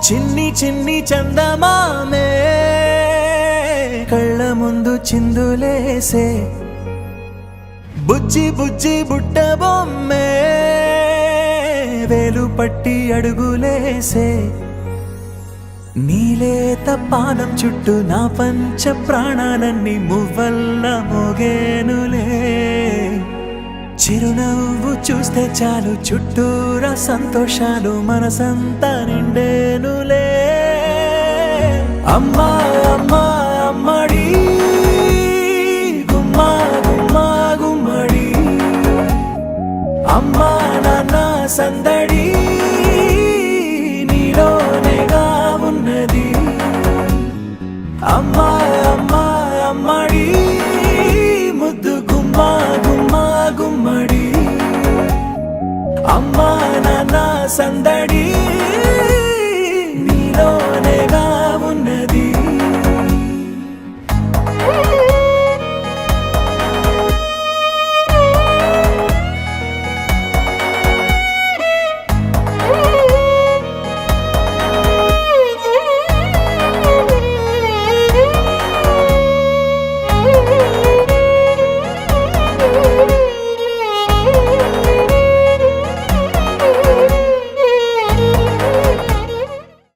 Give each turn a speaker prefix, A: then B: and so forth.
A: చిన్ని చిన్ని చందమామే కళ్ళ ముందు చిందులేసే, బుజ్జి బుజ్జి బుట్ట బొమ్మే వేలు పట్టి అడుగులేసే, నీలేత పానం చుట్టూ నా పంచ ప్రాణాలన్నీ మువ్వల్ల మోగేనులే, చిరునవ్వు చూస్తే చాలు చుట్టూరా సంతోషాలు మనసంతా నిండేనులే. అమ్మా అమ్మా అమ్మడి గుమ్మా గుమ్మా గుమ్మడి, అమ్మా నాన్న సందడి నీలోనేగా ఉన్నది. అమ్మా అమ్మా అమ్మడి ముద్దు గుమ్మా గుమ్మా గుమ్మడి, అమ్మా నాన్న సందడి